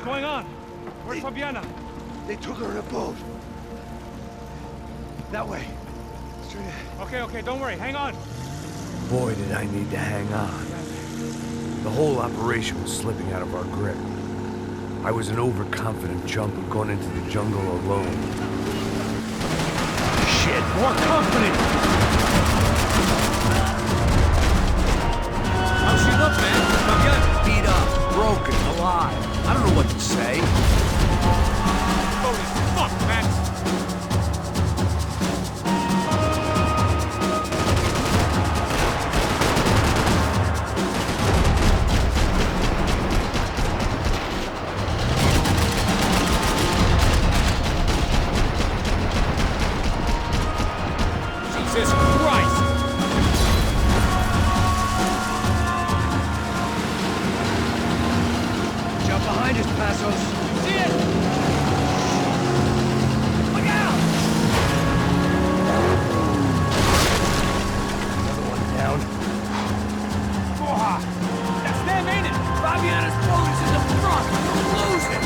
going on? Where's Fabiana? They took her in a boat. That way. Straight ahead. Okay, don't worry. Hang on. Boy, did I need to hang on. The whole operation was slipping out of our grip. I was an overconfident chump who'd gone into the jungle alone. Shit, more company! How's she look, man? Fabiana? Beat up, broken, alive. I don't know what to say. Holy fuck, Max! Jesus Christ! Jump behind us, Passos. See it! Look out! Another one down. Porra! That's them, ain't it? Fabiana's boat is in the front. We'll lose it.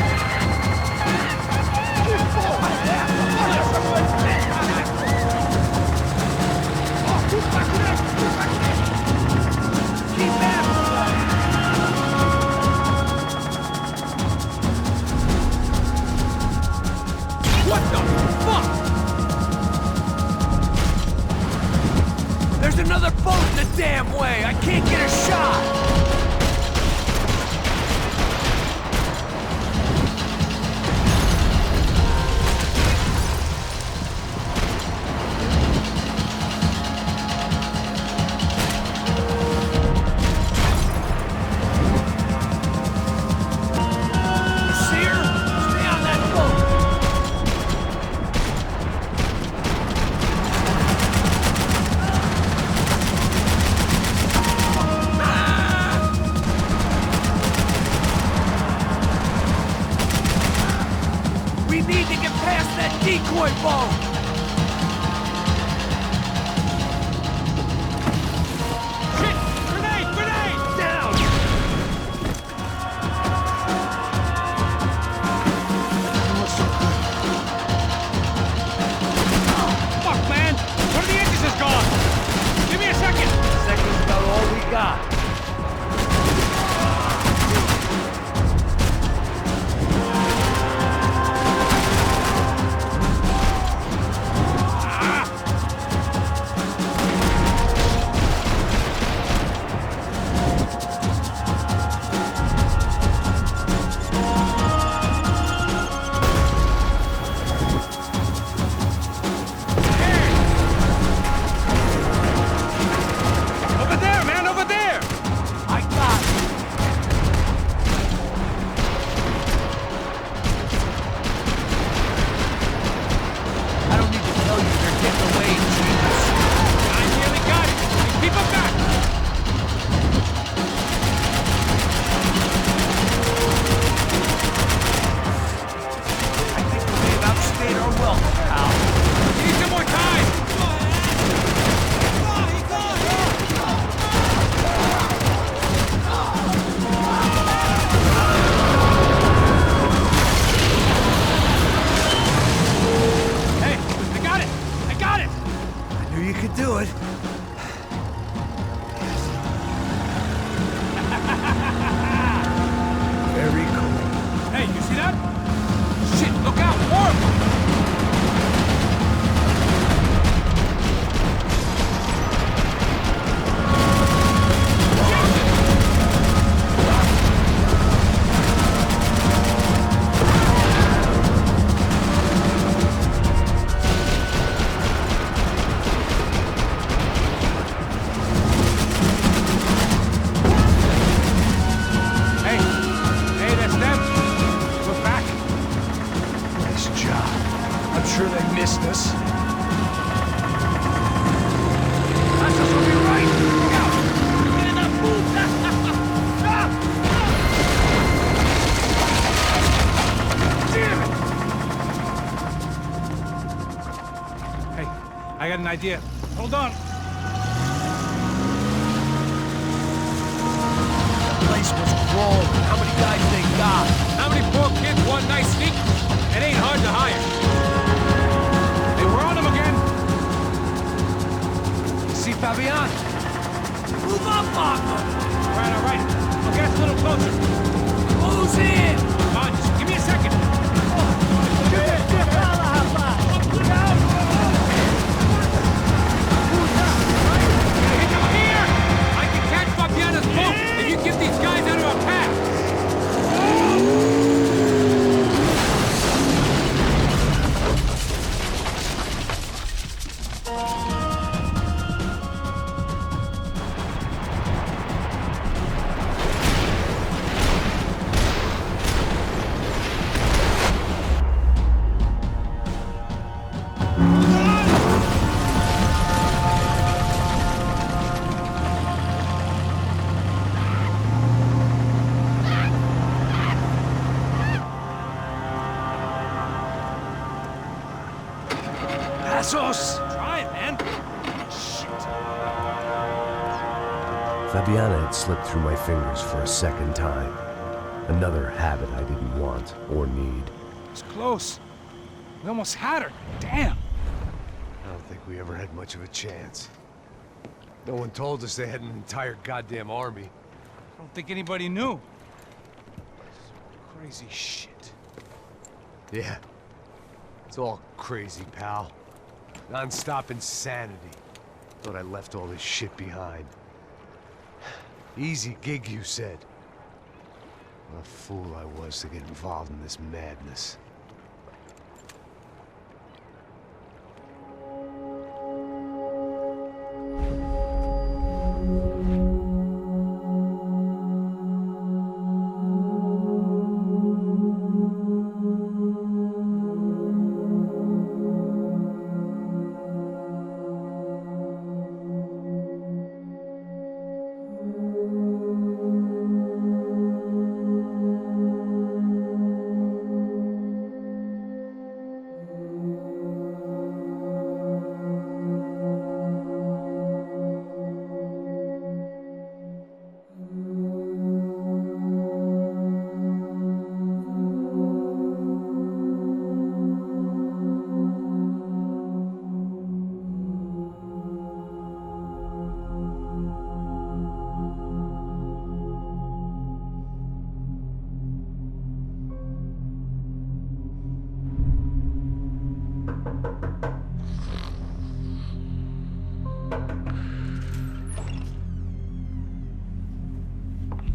Keep back! What the fuck? There's another boat in the damn way. I can't get a shot. Decoy boat! Shit! Grenade! Grenade! Down! Fuck, man! One of the engines is gone! Give me a second! Second's about all we got. I got an idea. Hold on. The place was crawling. How many guys they got? How many poor Fabian! Move up, Marco! All right. I'll get us a little closer. Who's in? Come on, just give me a second. Here! I can catch Fabiana's boat if you get these guys out of our path. Passos! Try it, man. Fabiana had slipped through my fingers for a second time. Another habit I didn't want or need. It's close. We almost had her. Damn. I don't think we ever had much of a chance. No one told us they had an entire goddamn army. I don't think anybody knew. Crazy shit. Yeah. It's all crazy, pal. Non-stop insanity. Thought I left all this shit behind. Easy gig, you said. What a fool I was to get involved in this madness.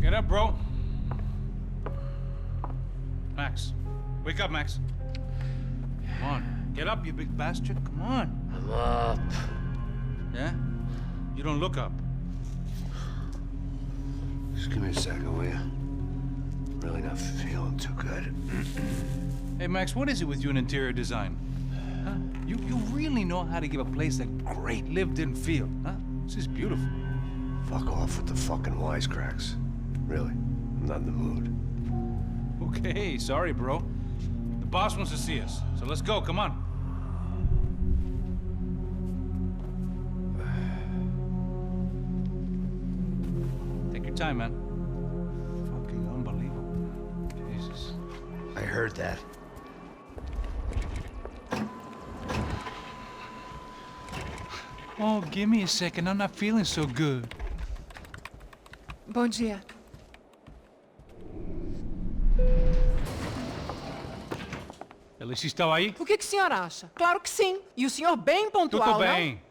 Get up, bro. Max. Wake up, Max. Come on. Get up, you big bastard. Come on. I'm up. Yeah? You don't look up. Just give me a second, will you? Really not feeling too good. Hey, Max, what is it with you and interior design? Huh? You really know how to give a place a great lived-in feel, huh? This is beautiful. Fuck off with the fucking wisecracks. Really, I'm not in the mood. Okay, sorry, bro. The boss wants to see us, so let's go, come on. Take your time, man. Fucking unbelievable. Jesus. I heard that. Oh, give me a second, I'm not feeling so good. Bom dia. Alice estava aí? O que o senhor acha? Claro que sim. E o senhor bem pontual, Tudo não? bem.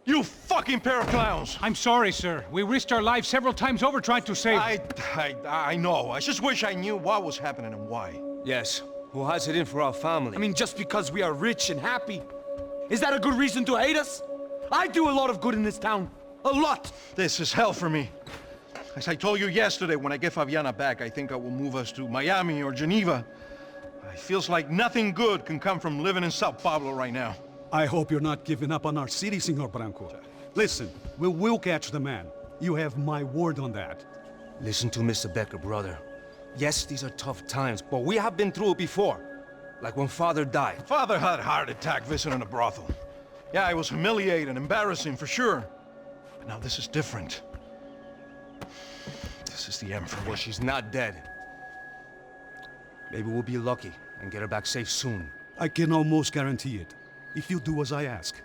You fucking pair of clowns! I'm sorry, sir. We risked our lives several times over trying to save... I know. I just wish I knew what was happening and why. Yes, who has it in for our family? I mean, just because we are rich and happy, is that a good reason to hate us? I do a lot of good in this town. A lot! This is hell for me. As I told you yesterday, when I get Fabiana back, I think I will move us to Miami or Geneva. It feels like nothing good can come from living in Sao Paulo right now. I hope you're not giving up on our city, Senor Branco. Listen, we will catch the man. You have my word on that. Listen to Mr. Becker, brother. Yes, these are tough times, but we have been through it before. Like when Father died. Father had a heart attack visiting a brothel. Yeah, it was humiliating, embarrassing, for sure. But now this is different. This is the end for me. Well, she's not dead. Maybe we'll be lucky and get her back safe soon. I can almost guarantee it, if you do as I ask.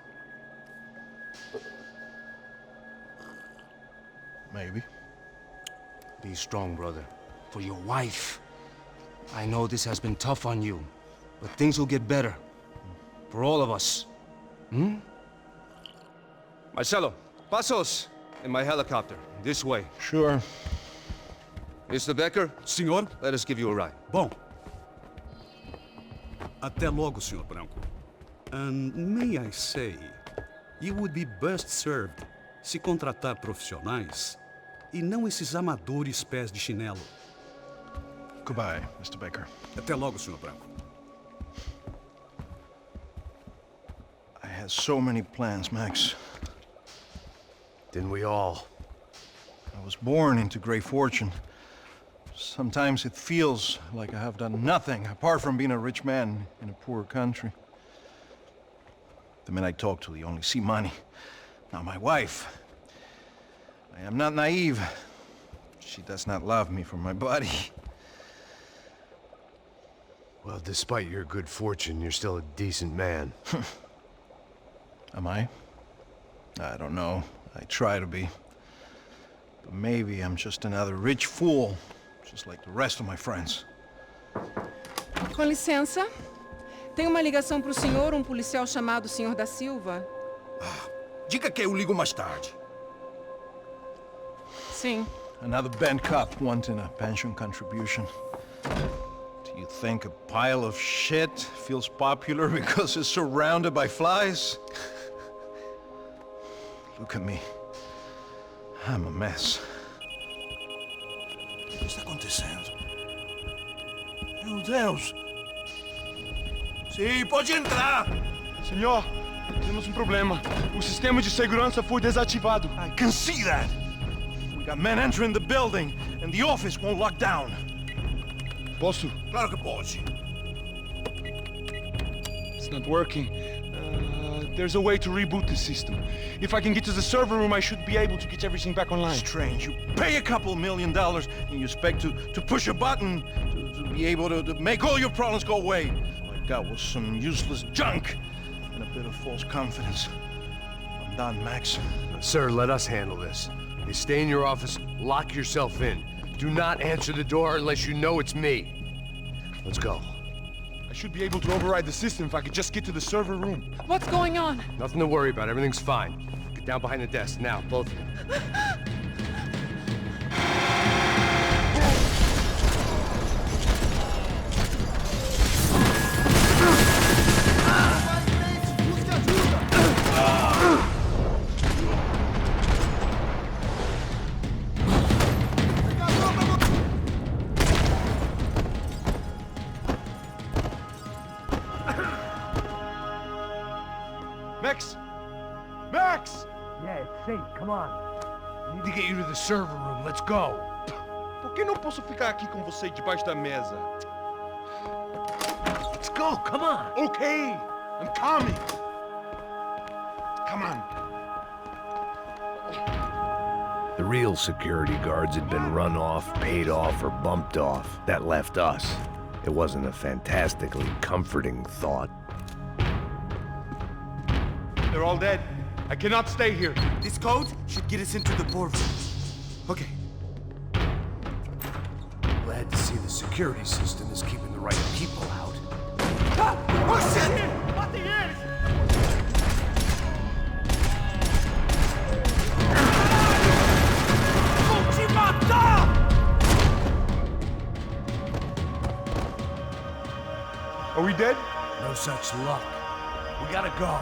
Maybe. Be strong, brother. For your wife. I know this has been tough on you, but things will get better. For all of us. Hmm? Marcelo, pasos in my helicopter. This way. Sure. Mr. Becker, Senhor? let us give you a ride. Bom. Até logo, Sr. Branco. And may I say, you would be best served se contratar profissionais e não esses amadores pés de chinelo. Goodbye, Mr. Baker. Até logo, Sr. Branco. I had so many plans, Max. Didn't we all? I was born into great fortune. Sometimes it feels like I have done nothing apart from being a rich man in a poor country. The men I talk to, they only see money. Now my wife, I am not naive. She does not love me for my body. Well, despite your good fortune, you're still a decent man. Am I? I don't know. I try to be. But maybe I'm just another rich fool, just like the rest of my friends. Com licença. Tem uma ligação para o senhor, um policial chamado Sr. da Silva? Diga que eu ligo mais tarde. Sim. Another bent cop wanting a pension contribution. Do you think a pile of shit feels popular because it's surrounded by flies? Look at me. I'm a mess. O que está acontecendo? Meu Deus! Sim, pode entrar! Senhor, temos problema. O sistema de segurança foi desativado. I can see that! We got men entering the building, and the office won't lock down. Posso? Claro que pode. It's not working. There's a way to reboot the system. If I can get to the server room, I should be able to get everything back online. Strange. You pay a couple $1 million, and you expect to push a button to be able to make all your problems go away. All I got was some useless junk and a bit of false confidence. I'm done, Max. Sir, let us handle this. You stay in your office, lock yourself in. Do not answer the door unless you know it's me. Let's go. I should be able to override the system if I could just get to the server room. What's going on? Nothing to worry about. Everything's fine. Get down behind the desk now, both of you. Max! Max! Yeah, it's safe. Come on. I need to get you to the server room. Let's go. Por que não posso ficar aqui com você debaixo da mesa? Let's go. Come on. Okay, I'm coming. Come on. The real security guards had been run off, paid off, or bumped off. That left us. It wasn't a fantastically comforting thought. They're all dead. I cannot stay here. This code should get us into the portal. Okay. Glad to see the security system is keeping the right people out. Oh shit! What the hell? Are we dead? No such luck. We gotta go.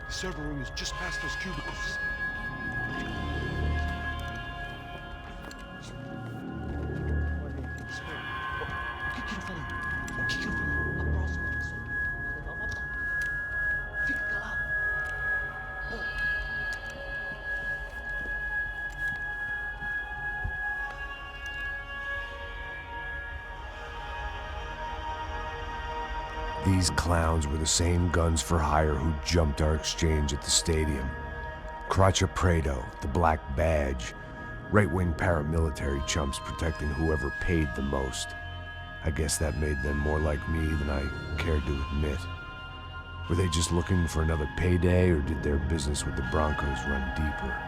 The server room is just past those cubicles. O que ele falou? O que ele falou? A próxima pessoa. Vou dar uma bala. Fica calado. These clowns were the same guns for hire who jumped our exchange at the stadium. Craccia Prado, the Black Badge, Right-wing paramilitary chumps protecting whoever paid the most. I guess that made them more like me than I cared to admit. Were they just looking for another payday, or did their business with the Broncos run deeper?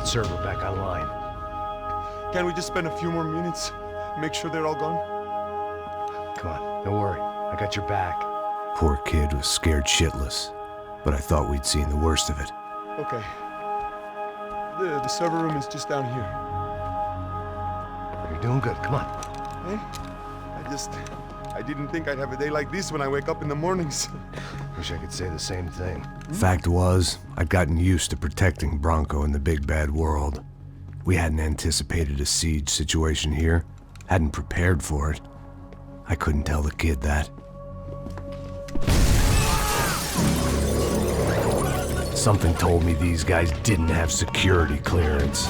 Server back online. Can we just spend a few more minutes? Make sure they're all gone? Come on, don't worry. I got your back. Poor kid was scared shitless, but I thought we'd seen the worst of it. Okay. The server room is just down here. You're doing good, come on. Hey, I didn't think I'd have a day like this when I wake up in the mornings. Wish I could say the same thing. Fact was, I'd gotten used to protecting Bronco in the big bad world. We hadn't anticipated a siege situation here, hadn't prepared for it. I couldn't tell the kid that. Something told me these guys didn't have security clearance.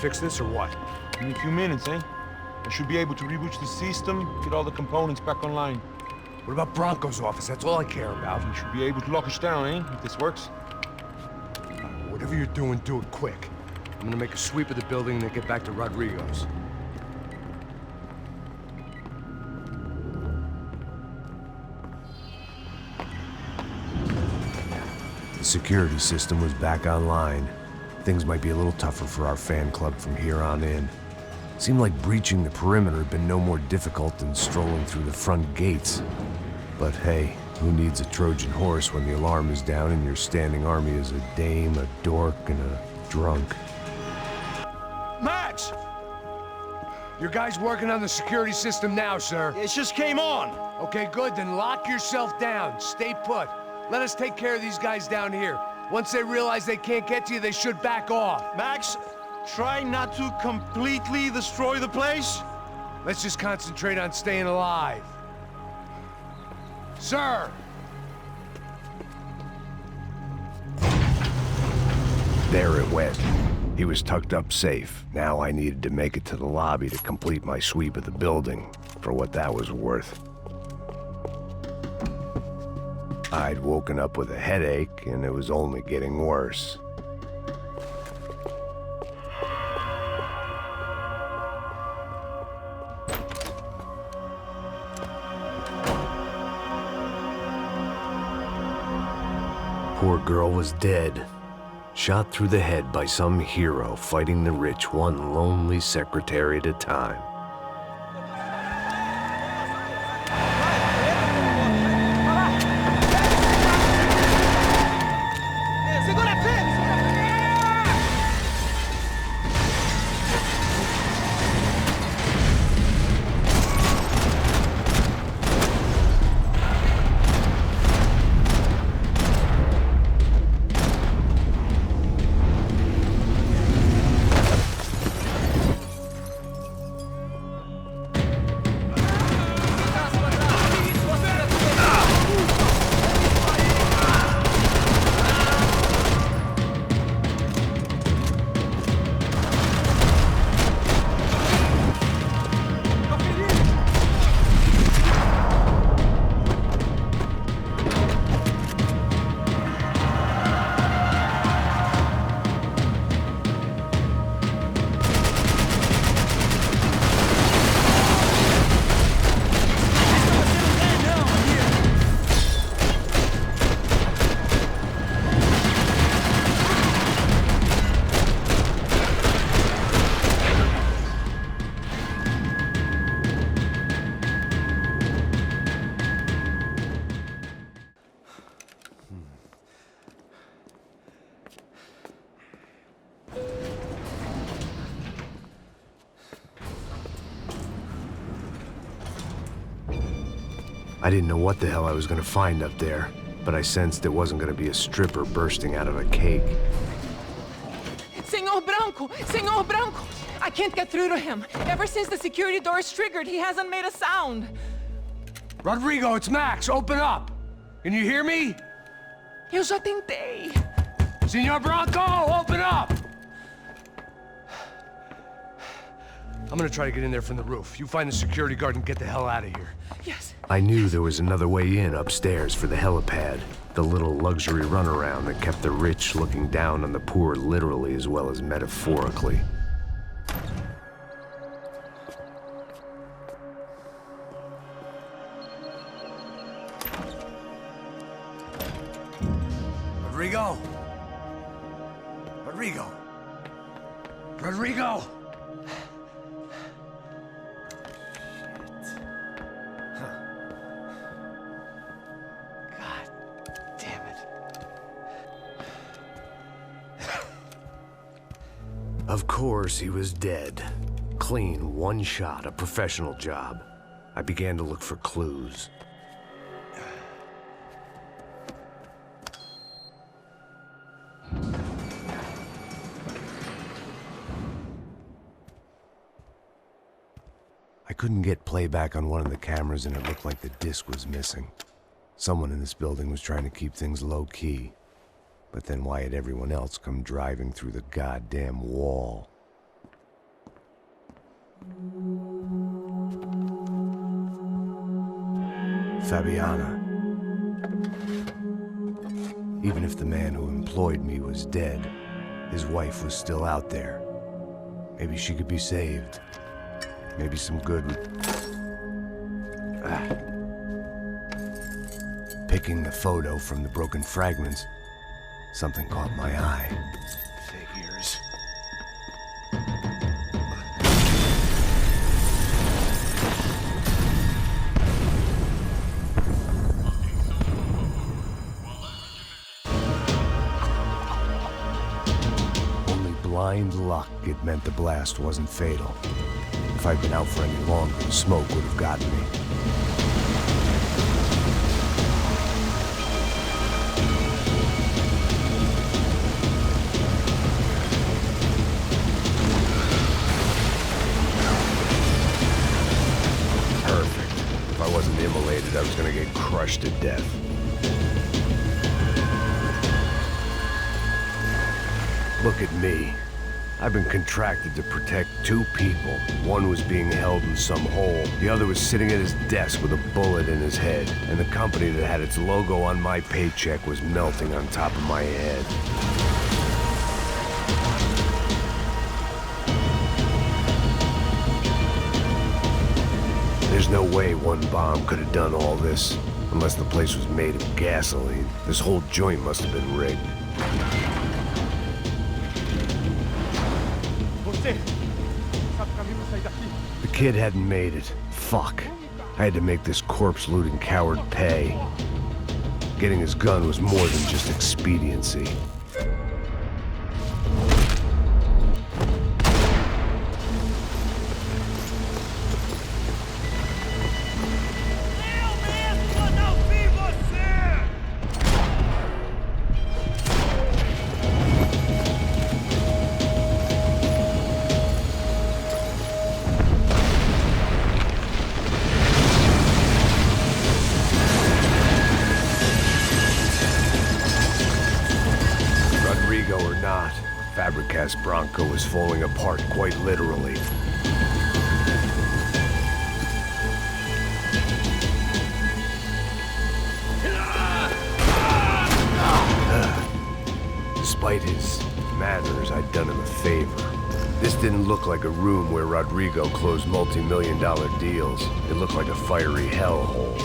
Fix this or what? In a few minutes, eh? I should be able to reboot the system, get all the components back online. What about Bronco's office? That's all I care about. You should be able to lock us down, eh? If this works. Whatever you're doing, do it quick. I'm gonna make a sweep of the building and then get back to Rodrigo's. The security system was back online. Things might be a little tougher for our fan club from here on in. Seemed like breaching the perimeter had been no more difficult than strolling through the front gates. But hey, who needs a Trojan horse when the alarm is down and your standing army is a dame, a dork, and a drunk? Max! Your guy's working on the security system now, sir. It just came on! Okay, good, then lock yourself down. Stay put. Let us take care of these guys down here. Once they realize they can't get to you, they should back off. Max, try not to completely destroy the place. Let's just concentrate on staying alive. Sir! There it went. He was tucked up safe. Now I needed to make it to the lobby to complete my sweep of the building, for what that was worth. I'd woken up with a headache, and it was only getting worse. Poor girl was dead. Shot through the head by some hero fighting the rich one lonely secretary at a time. I didn't know what the hell I was gonna find up there, but I sensed it wasn't gonna be a stripper bursting out of a cake. Senor Branco! Senor Branco! I can't get through to him. Ever since the security door is triggered, he hasn't made a sound. Rodrigo, it's Max! Open up! Can you hear me? Eu já tentei. Senor Branco, open up! I'm gonna try to get in there from the roof. You find the security guard and get the hell out of here. Yes. I knew there was another way in upstairs for the helipad. The little luxury runaround that kept the rich looking down on the poor literally as well as metaphorically. Rodrigo! Rodrigo! Rodrigo! Of course, he was dead. Clean, one shot, a professional job. I began to look for clues. I couldn't get playback on one of the cameras and it looked like the disc was missing. Someone in this building was trying to keep things low-key. But then why had everyone else come driving through the goddamn wall? Fabiana. Even if the man who employed me was dead, his wife was still out there. Maybe she could be saved. Maybe some good would... Picking the photo from the broken fragments, something caught my eye. Figures. Only blind luck it meant the blast wasn't fatal. If I'd been out for any longer, the smoke would have gotten me. Immolated, I was gonna get crushed to death. Look at me. I've been contracted to protect two people. One was being held in some hole. The other was sitting at his desk with a bullet in his head. And the company that had its logo on my paycheck was melting on top of my head. There's no way one bomb could have done all this, unless the place was made of gasoline. This whole joint must have been rigged. The kid hadn't made it. Fuck. I had to make this corpse-looting coward pay. Getting his gun was more than just expediency. Bronco was falling apart quite literally. Despite his manners, I'd done him a favor. This didn't look like a room where Rodrigo closed multi-million-dollar deals. It looked like a fiery hellhole.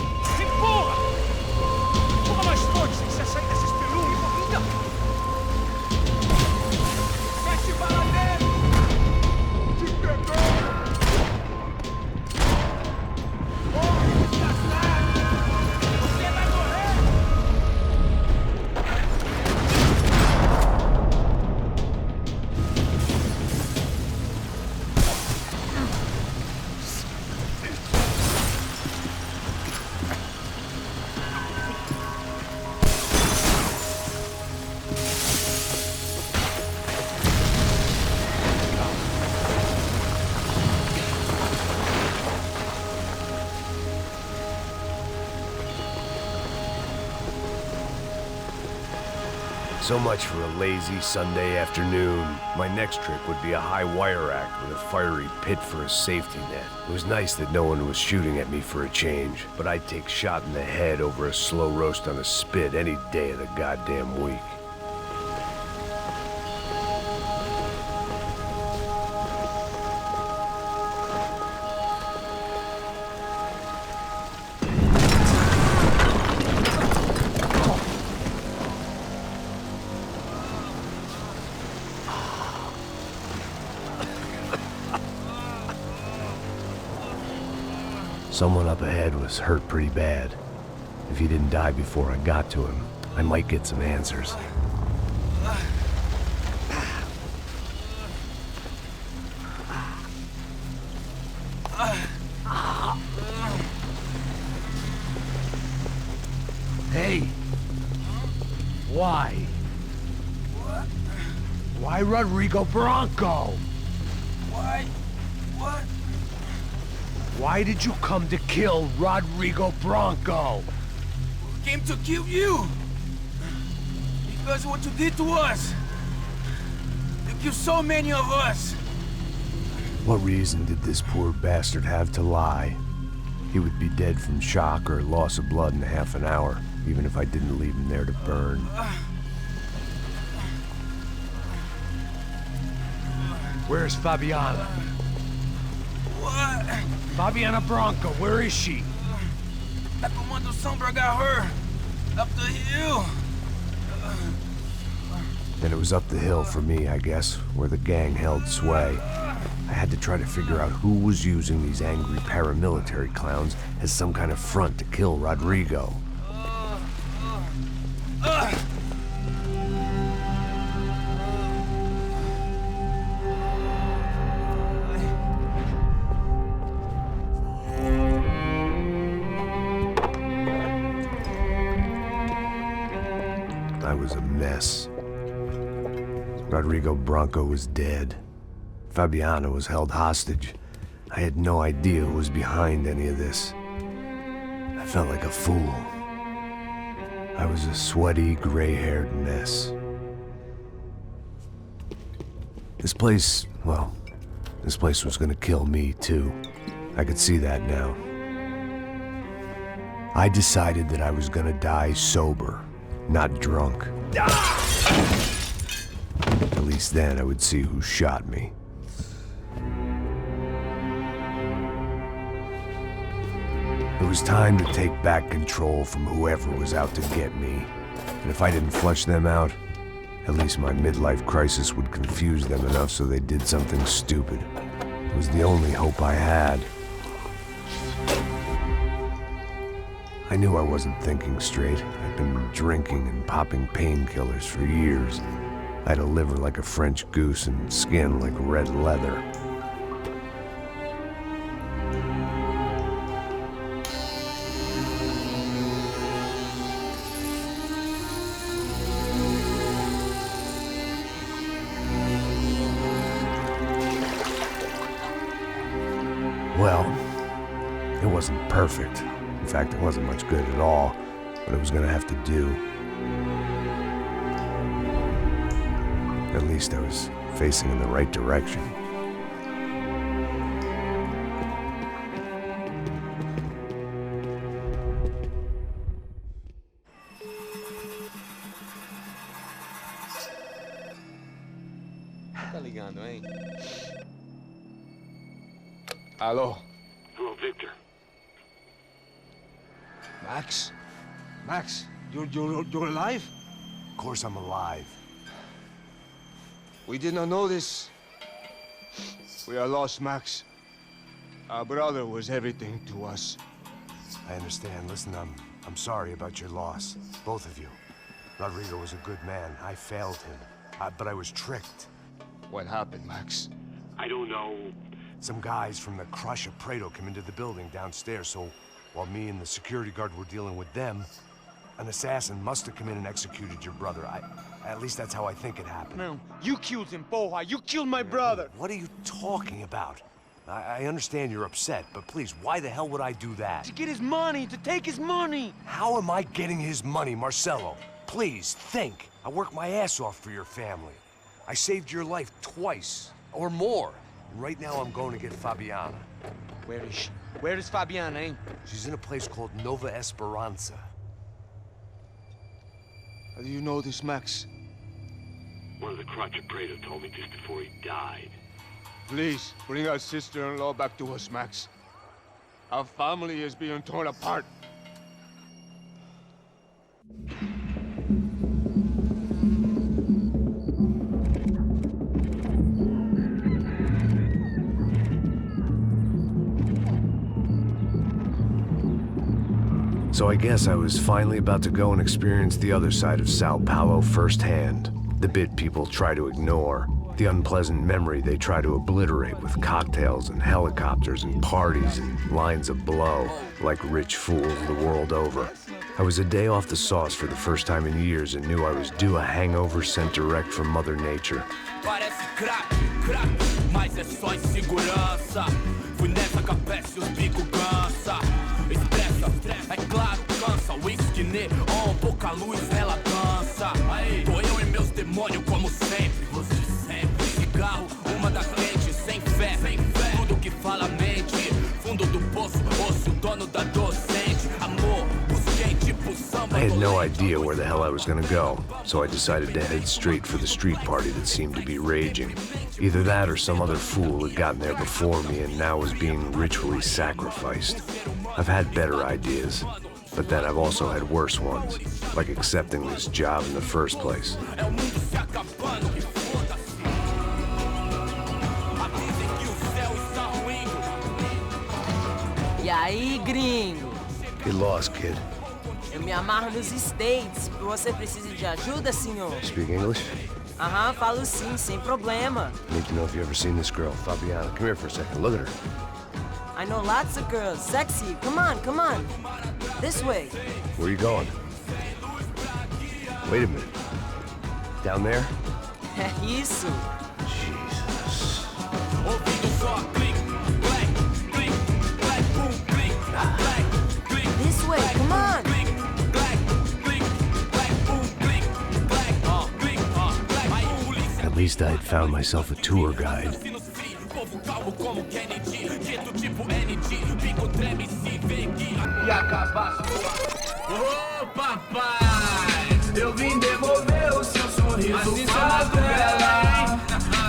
So much for a lazy Sunday afternoon. My next trick would be a high wire act with a fiery pit for a safety net. It was nice that no one was shooting at me for a change, but I'd take shot in the head over a slow roast on a spit any day of the goddamn week. Someone up ahead was hurt pretty bad. If he didn't die before I got to him, I might get some answers. Hey! Why? Why Rodrigo Bronco? Why? What? Why did you come to kill Rodrigo Bronco? We came to kill you! Because of what you did to us! You killed so many of us! What reason did this poor bastard have to lie? He would be dead from shock or loss of blood in half an hour, even if I didn't leave him there to burn. Where's Fabiana? What? Fabiana Bronco, where is she? That Comando Sombra got her! Up the hill! Then it was up the hill for me, I guess, where the gang held sway. I had to try to figure out who was using these angry paramilitary clowns as some kind of front to kill Rodrigo. I was a mess. Rodrigo Bronco was dead. Fabiana was held hostage. I had no idea who was behind any of this. I felt like a fool. I was a sweaty, gray-haired mess. This place, well, this place was gonna kill me too. I could see that now. I decided that I was gonna die sober, not drunk. At least then I would see who shot me. It was time to take back control from whoever was out to get me. And if I didn't flush them out, at least my midlife crisis would confuse them enough so they did something stupid. It was the only hope I had. I knew I wasn't thinking straight. I'd been drinking and popping painkillers for years. I had a liver like a French goose and skin like red leather. Well, it wasn't perfect. In fact, it wasn't much good at all, but it was gonna have to do. At least I was facing in the right direction. Tá ligando, hein? Alô? Hello, Victor. Max? Max, you're alive? Of course I'm alive. We did not know this. We are lost, Max. Our brother was everything to us. I understand. Listen, I'm sorry about your loss. Both of you. Rodrigo was a good man. I failed him. But I was tricked. What happened, Max? I don't know. Some guys from the Crush of Prado came into the building downstairs, so while me and the security guard were dealing with them, an assassin must have come in and executed your brother. At least that's how I think it happened. No, you killed him, Porra. You killed my brother. What are you talking about? I understand you're upset, but please, why the hell would I do that? To get his money, to take his money. How am I getting his money, Marcelo? Please, think. I worked my ass off for your family. I saved your life twice, or more. Right now I'm going to get Fabiana. Where is she? Where is Fabiana, eh? She's in a place called Nova Esperanza. How do you know this, Max? One of the Crotchet Praetor told me just before he died. Please, bring our sister-in-law back to us, Max. Our family is being torn apart. So I guess I was finally about to go and experience the other side of Sao Paulo firsthand. The bit people try to ignore. The unpleasant memory they try to obliterate with cocktails and helicopters and parties and lines of blow, like rich fools the world over. I was a day off the sauce for the first time in years and knew I was due a hangover sent direct from Mother Nature. Parece crack, mas é só insegurança. Fui nessa capeste, os bico cansa. Estressa, é claro, cansa. Whisky neon, pouca luz, ela dança. Tô eu e meus demônios como sempre. Você sempre. Cigarro, uma da frente, sem fé. Tudo que fala mente. Fundo do poço, osso, dono da docente. Amor, busquei tipo samba. I had no idea where the hell I was gonna go, so I decided to head straight for the street party that seemed to be raging. Either that or some other fool had gotten there before me and now was being ritually sacrificed. I've had better ideas, but then I've also had worse ones, like accepting this job in the first place. E aí, gringo? Get lost, kid. Eu me amarro nos States. Você precisa de ajuda, senhor? Speak English? Aham, falo sim, sem problema. Need to know if you ever seen this girl, Fabiana. Come here for a second. Look at her. I know lots of girls. Sexy. Come on, come on. This way. Where are you going? Wait a minute. Down there? Isso. Jesus. This way, come on. At least I had found myself a tour guide. Ô papai, eu vim devolver o seu sorriso favela.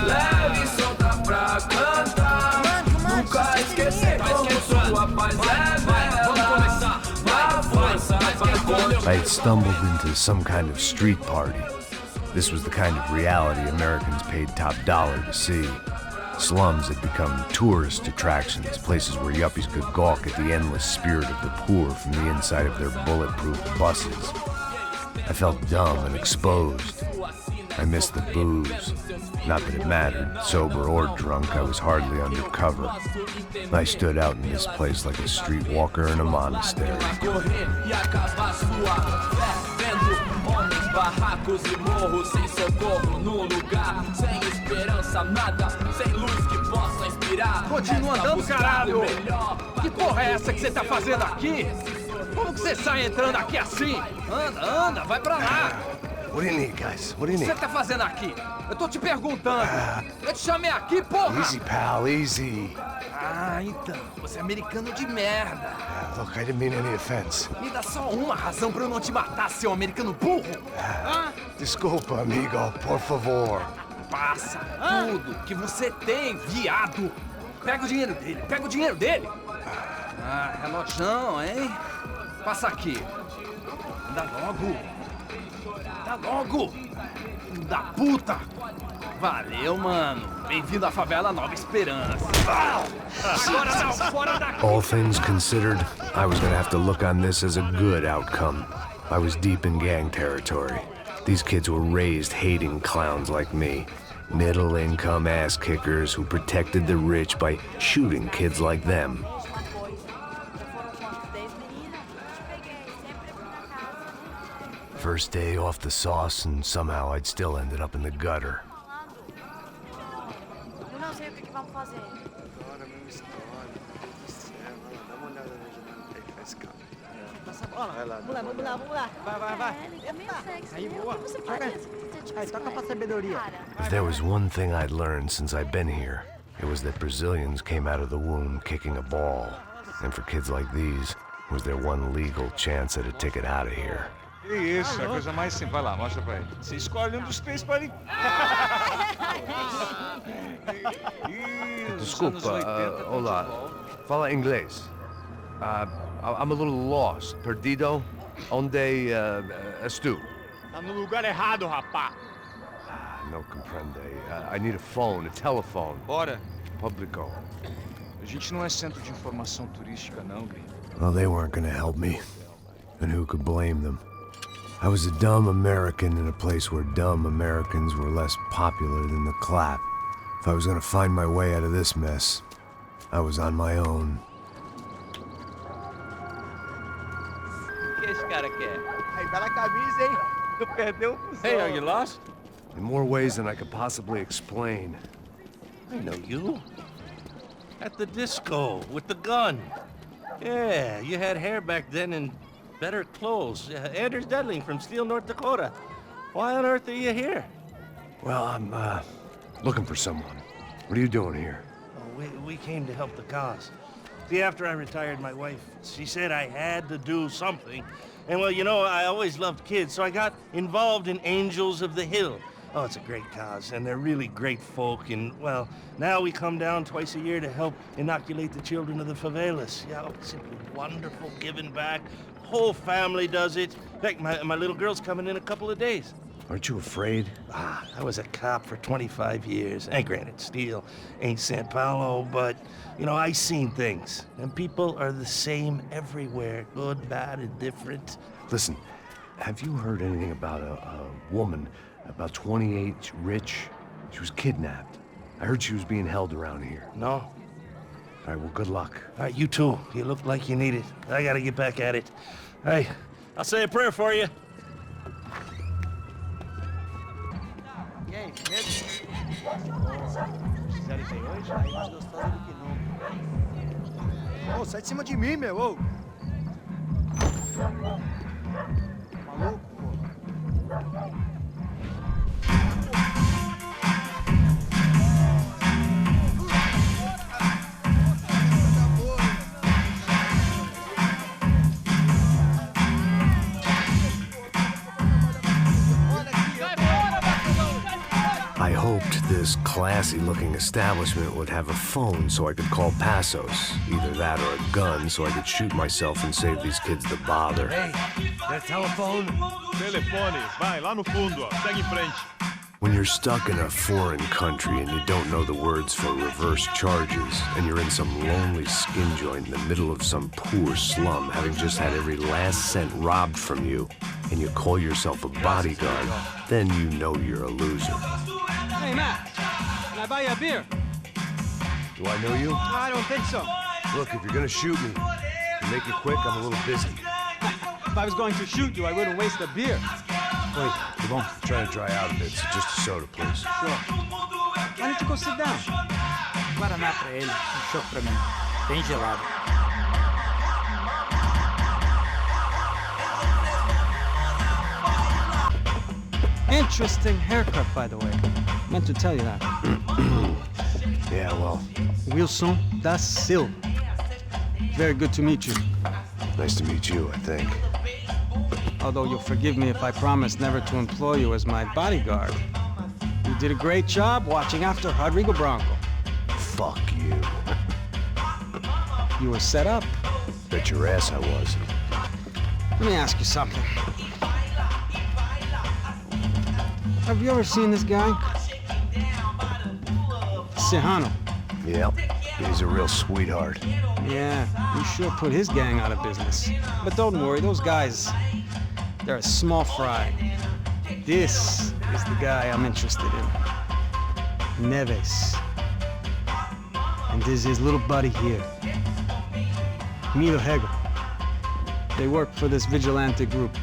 Leve e solta pra cantar. Nunca esquecer como sua paz é bela. Vai força, I had stumbled into some kind of street party. This was the kind of reality Americans paid top dollar to see. Slums had become tourist attractions, places where yuppies could gawk at the endless spirit of the poor from the inside of their bulletproof buses. I felt dumb and exposed. I missed the booze. Not that it mattered, sober or drunk, I was hardly undercover. I stood out in this place like a streetwalker in a monastery. Barracos e morros sem socorro no lugar, sem esperança, nada, sem luz que possa inspirar. Continua andando, caralho! Que porra é essa que você tá fazendo aqui? Como que você sai entrando aqui assim? Anda, vai pra lá! What do you need, guys? What do you O que need? você tá fazendo aqui? Eu tô te perguntando. Eu te chamei aqui, porra! Easy, pal, easy. Ah, então, você é americano de merda. Look, I didn't mean any offense. Me dá só uma razão pra eu não te matar, seu americano burro. Desculpa, amigo, por favor. Passa tudo que você tem, viado. Pega o dinheiro dele, Ah, relojão, hein? Passa aqui. Anda logo. Filho da puta. Valeu, mano. Bem-vindo à favela Nova Esperança. Agora não, fora daqui. All things considered, I was gonna have to look on this as a good outcome. I was deep in gang territory. These kids were raised hating clowns like me. Middle-income ass-kickers who protected the rich by shooting kids like them. First day off the sauce, and somehow I'd still ended up in the gutter. Eu não sei o que vamos fazer. essa bola. Vamos lá, vamos lá, vamos lá. Vai. Aí, boa. Joga. Aí, toca pra sabedoria. If there was one thing I'd learned since I'd been here, it was that Brazilians came out of the womb kicking a ball. And for kids like these, it was their one legal chance at a ticket out of here. Que isso, é a coisa mais simples. Vai lá, mostra pra ele. Você escolhe dos três pra ele. Desculpa, olá. Fala inglês. I'm a little lost. Perdido? Onde estou? Tá no lugar errado, rapá. Não compreende. I need a phone, a telephone. Bora. Publico. A gente não é centro de informação turística, não, gringo. Well, they weren't gonna help me. And who could blame them? I was a dumb American in a place where dumb Americans were less popular than the clap. If I was gonna find my way out of this mess, I was on my own. O que esse cara quer? Aí, bela camisa, hein? Tu perdeu o cuzão. Hey, are you lost? In more ways than I could possibly explain. I know you. At the disco, with the gun. Yeah, you had hair back then and better clothes. Anders Dedling from Steele, North Dakota. Why on earth are you here? Well, I'm, looking for someone. What are you doing here? We came to help the cause. See, after I retired, my wife, she said I had to do something. And well, you know, I always loved kids, so I got involved in Angels of the Hill. Oh, it's a great cause, and they're really great folk, and, well, now we come down twice a year to help inoculate the children of the favelas. Yeah, oh, it's simply wonderful, giving back. Whole family does it. In fact, my little girl's coming in a couple of days. Aren't you afraid? I was a cop for 25 years. And granted, Steele ain't San Paulo, but, you know, I seen things. And people are the same everywhere, good, bad, and different. Listen, have you heard anything about a woman, about 28, rich? She was kidnapped. I heard she was being held around here. No. All right, well, good luck. All right, you too. You look like you need it. I gotta get back at it. Hey, I'll say a prayer for you. E aí, beleza? Fizeram isso aí hoje? Aí mais gostosa do que nunca. Ô, sai de cima de mim, meu, ô! Maluco, pô. I hoped this classy-looking establishment would have a phone so I could call Passos. Either that or a gun so I could shoot myself and save these kids the bother. Hey, that telephone? Telefone, vai, lá no fundo, ó. Segue em frente. When you're stuck in a foreign country and you don't know the words for reverse charges, and you're in some lonely skin joint in the middle of some poor slum, having just had every last cent robbed from you, and you call yourself a bodyguard, then you know you're a loser. Hey, Matt, can I buy you a beer? Do I know you? I don't think so. Look, if you're gonna shoot me, make it quick, I'm a little busy. If I was going to shoot you, I wouldn't waste a beer. Wait, come on. I'm trying to dry out a bit, so just a soda, please. Sure. Why don't you go sit down? Guaraná pra ele, chopp pra mim. Bem gelado. Interesting haircut, by the way. Meant to tell you that. Yeah, well. Wilson da Silva. Very good to meet you. Nice to meet you, I think. Although you'll forgive me if I promise never to employ you as my bodyguard. You did a great job watching after Rodrigo Branco. Fuck you. You were set up. Bet your ass I was. Let me ask you something. Have you ever seen this guy? Serrano. Yep, he's a real sweetheart. Yeah, he sure put his gang out of business. But don't worry, those guys, they're a small fry. This is the guy I'm interested in. Neves. And this is his little buddy here. Milo Hegel. They work for this vigilante group,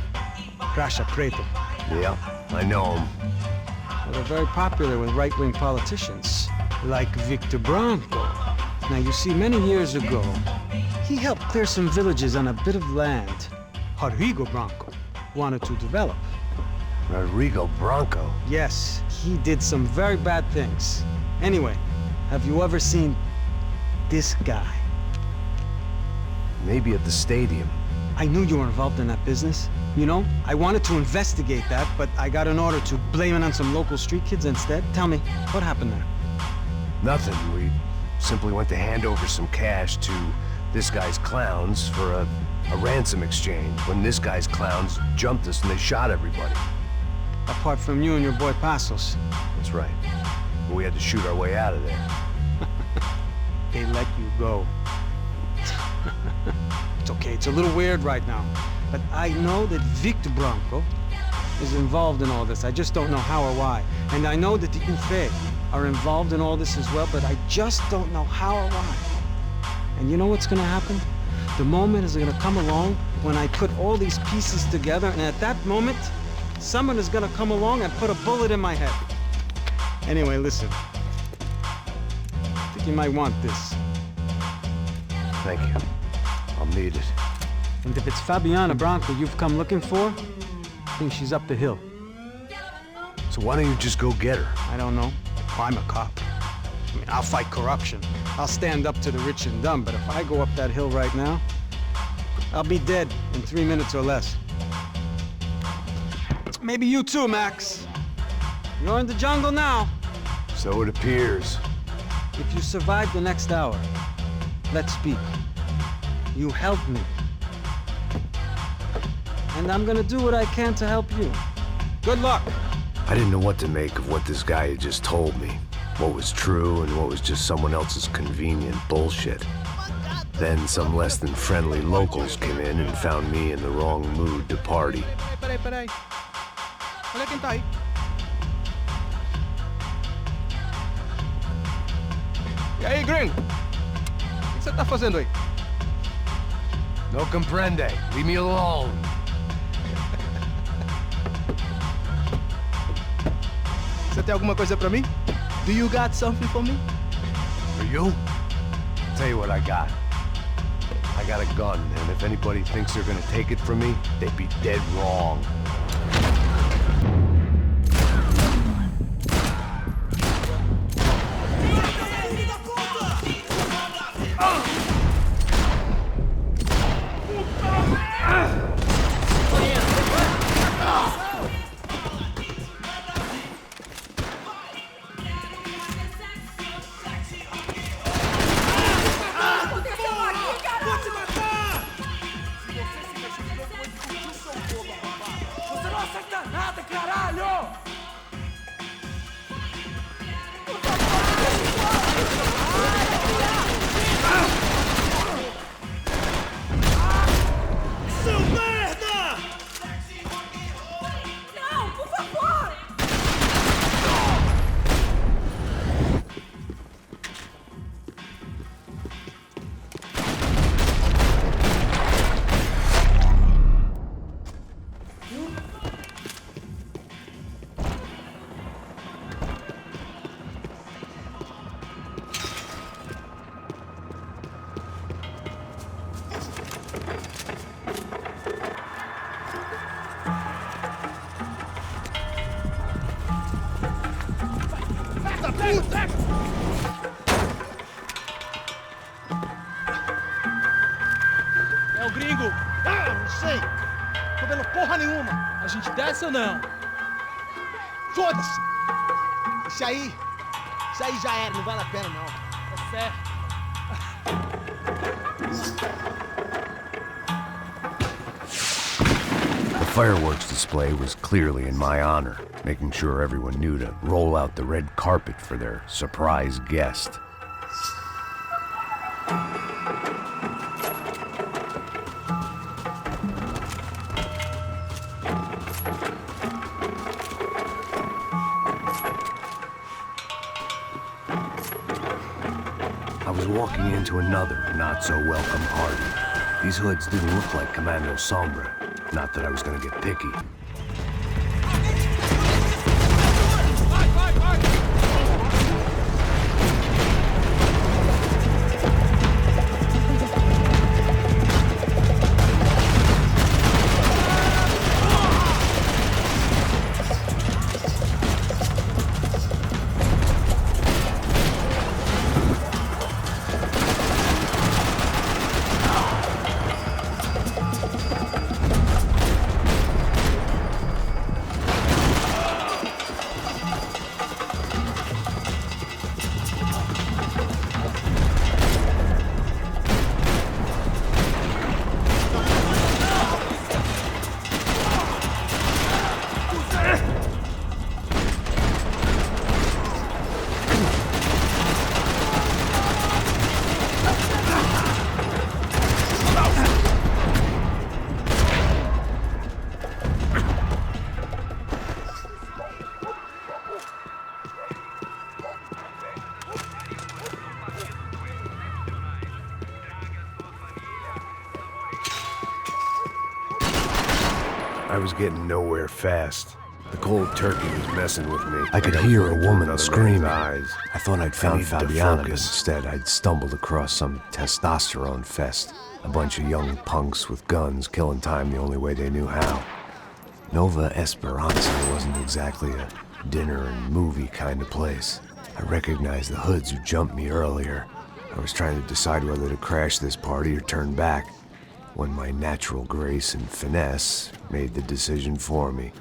Caixa Preto. Yep, I know him. Well, they're very popular with right-wing politicians, like Victor Branco. Now, you see, many years ago, he helped clear some villages on a bit of land. Rodrigo Branco wanted to develop. Rodrigo Branco? Yes, he did some very bad things. Anyway, have you ever seen this guy? Maybe at the stadium. I knew you were involved in that business. You know, I wanted to investigate that, but I got an order to blame it on some local street kids instead. Tell me, what happened there? Nothing. We simply went to hand over some cash to this guy's clowns for a ransom exchange when this guy's clowns jumped us and they shot everybody. Apart from you and your boy Passos. That's right. But we had to shoot our way out of there. They let you go. It's okay, it's a little weird right now. But I know that Victor Branco is involved in all this. I just don't know how or why. And I know that the Ufe are involved in all this as well, but I just don't know how or why. And you know what's gonna happen? The moment is gonna come along when I put all these pieces together, and at that moment, someone is gonna come along and put a bullet in my head. Anyway, listen. I think you might want this. Thank you. I'll need it. And if it's Fabiana Branco you've come looking for, I think she's up the hill. So why don't you just go get her? I don't know. I'm a cop. I mean, I'll fight corruption. I'll stand up to the rich and dumb, but if I go up that hill right now, I'll be dead in 3 minutes or less. Maybe you too, Max. You're in the jungle now. So it appears. If you survive the next hour, let's speak. You helped me. And I'm gonna do what I can to help you. Good luck! I didn't know what to make of what this guy had just told me. What was true and what was just someone else's convenient bullshit. Then some less than friendly locals came in and found me in the wrong mood to party. Peraí. Olha quem tá aí. E aí, gringo? O que você tá fazendo aí? No comprende. Leave me alone. Você tem alguma coisa pra mim? Do you got something for me? For you? I'll tell you what I got. I got a gun, and if anybody thinks they're gonna take it from me, they'd be dead wrong. É o gringo! Ah, não sei! Tô vendo porra nenhuma! A gente desce ou não? Foda-se! Isso aí já era, não vale a pena não. Tá certo. The fireworks display was clearly in my honor, making sure everyone knew to roll out the red carpet for their surprise guest. I was walking into another not-so-welcome party. These hoods didn't look like Commando Sombra. Not that I was gonna get picky. I was getting nowhere fast. The cold turkey was messing with me. I could hear a woman screaming. I thought I'd found Fabiana, but instead I'd stumbled across some testosterone fest. A bunch of young punks with guns killing time the only way they knew how. Nova Esperanza wasn't exactly a dinner and movie kind of place. I recognized the hoods who jumped me earlier. I was trying to decide whether to crash this party or turn back, when my natural grace and finesse made the decision for me.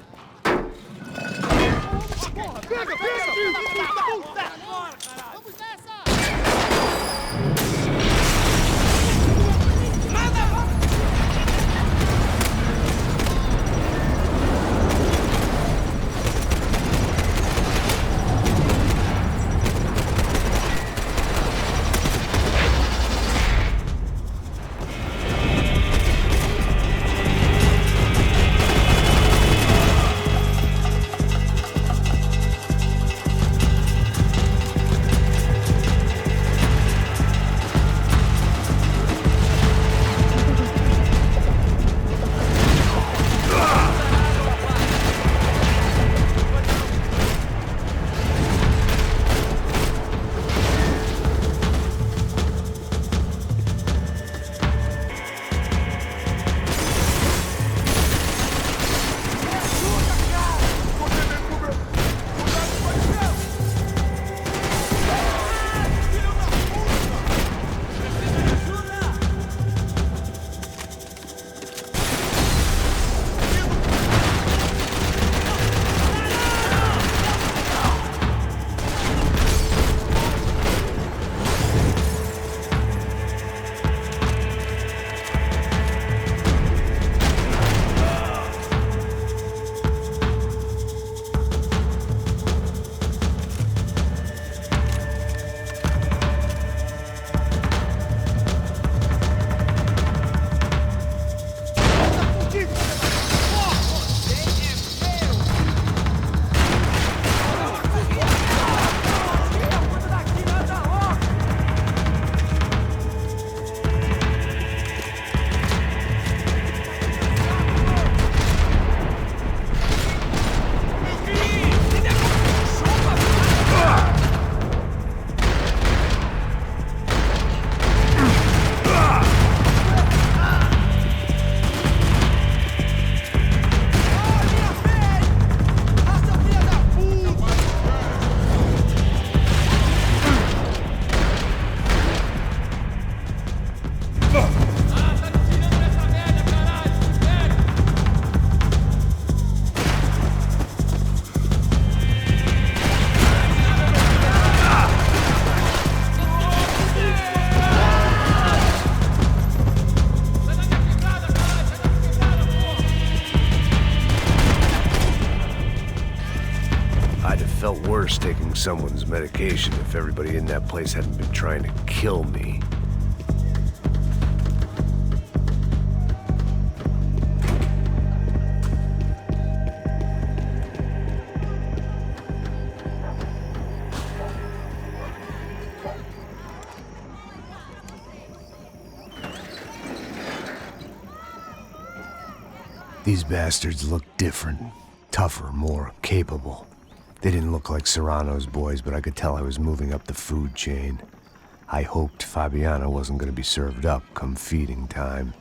Worse taking someone's medication if everybody in that place hadn't been trying to kill me. These bastards looked different, tougher, more capable. They didn't look like Serrano's boys, but I could tell I was moving up the food chain. I hoped Fabiana wasn't going to be served up come feeding time.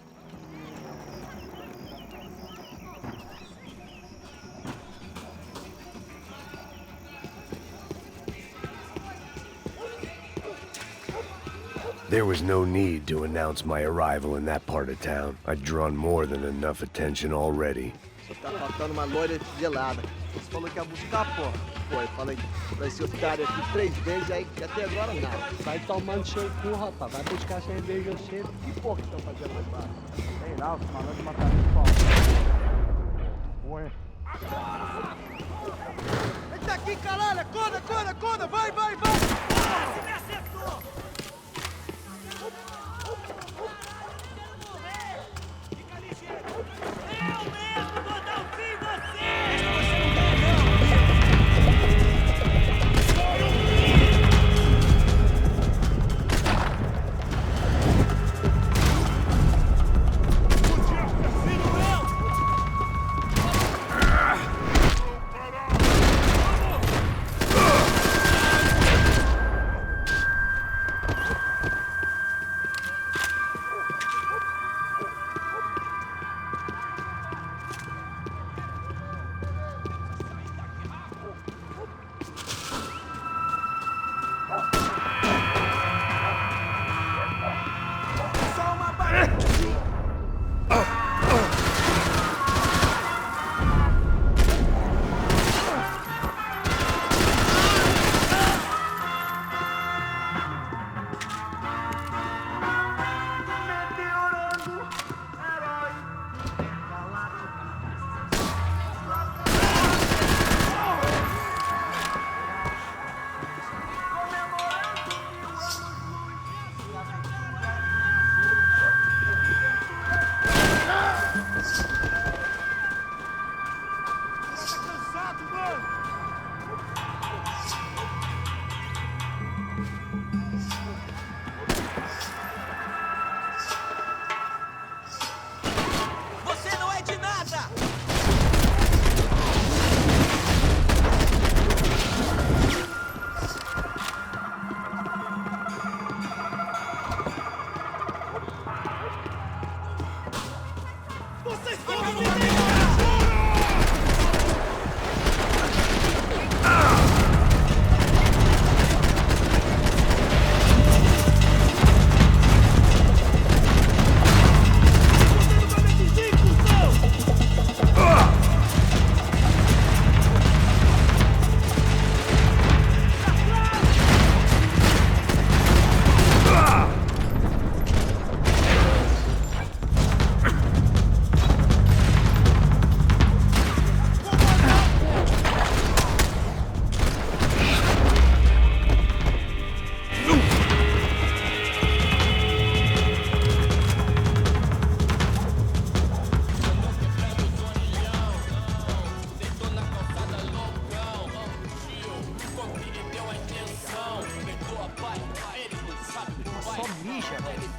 There was no need to announce my arrival in that part of town. I'd drawn more than enough attention already. Só tá faltando uma loira gelada. Você falou que ia buscar, pô. Pô, eu falei pra esse otário aqui 3 vezes, aí até agora nada. Vai tomando seu cu, rapaz. Vai buscar cerveja cedo. Que porra que estão fazendo lá embaixo? Sei lá, os malandros mataram o pau. Ué. Eita aqui, caralho! Acorda! Vai! Se me acertou! Fica ligeiro! Eu mesmo vou dar um fim em você!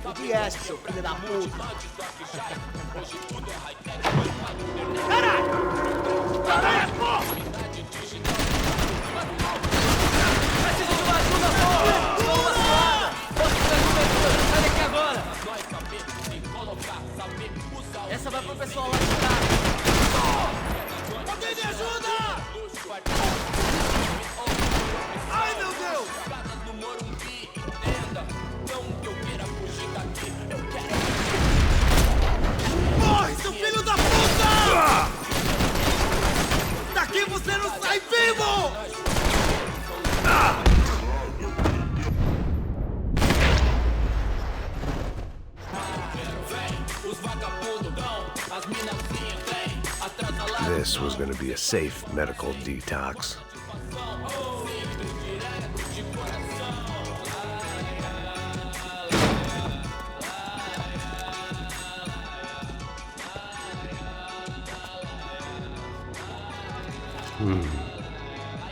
O que é, seu filho da puta? Caralho! Caralho, porra! Preciso de uma ajuda, porra! Estou uma suada! Posso te ajudar? Sai daqui agora! Essa vai pro pessoal lá de trás! Alguém me ajuda! Ai, meu Deus! Morre, seu filho da puta! Daqui você não sai vivo! This was going to be a safe medical detox.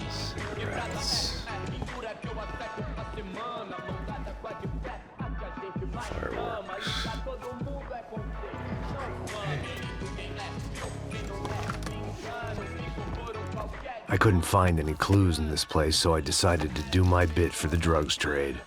Cigarettes. Fireworks. I couldn't find any clues in this place, so I decided to do my bit for the drugs trade.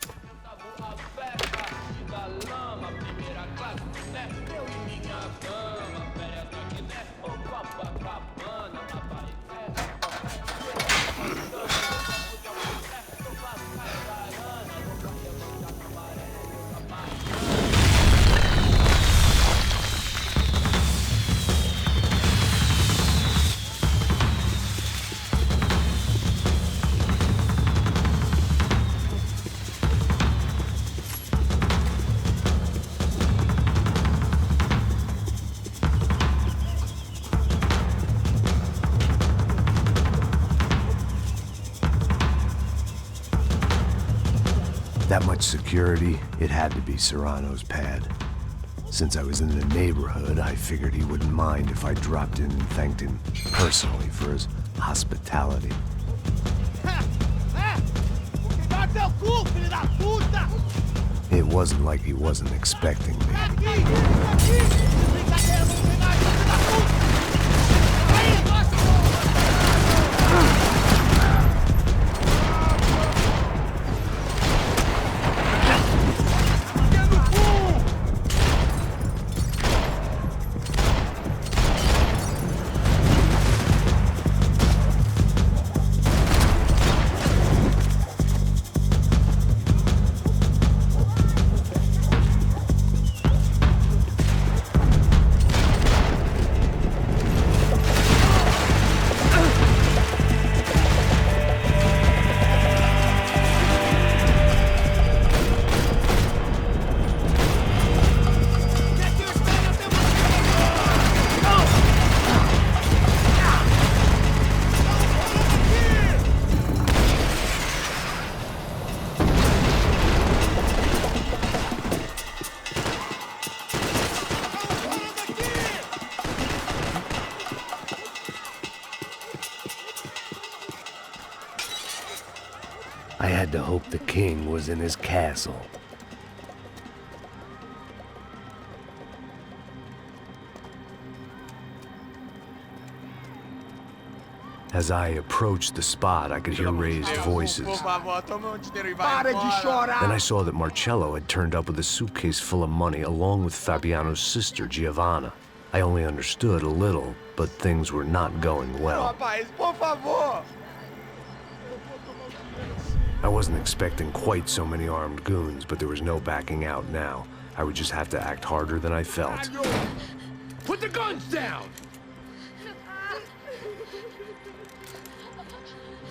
That much security, it had to be Serrano's pad. Since I was in the neighborhood, I figured he wouldn't mind if I dropped in and thanked him personally for his hospitality. It wasn't like he wasn't expecting me. I had to hope the king was in his castle. As I approached the spot, I could hear raised voices. Then I saw that Marcello had turned up with a suitcase full of money along with Fabiano's sister, Giovanna. I only understood a little, but things were not going well. I wasn't expecting quite so many armed goons, but there was no backing out now. I would just have to act harder than I felt. Put the guns down!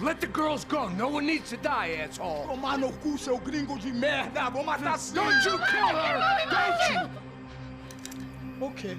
Let the girls go. No one needs to die, asshole. Tomar no cu, seu gringo de merda. Vou matar sim. Don't you kill her! Don't you? Okay.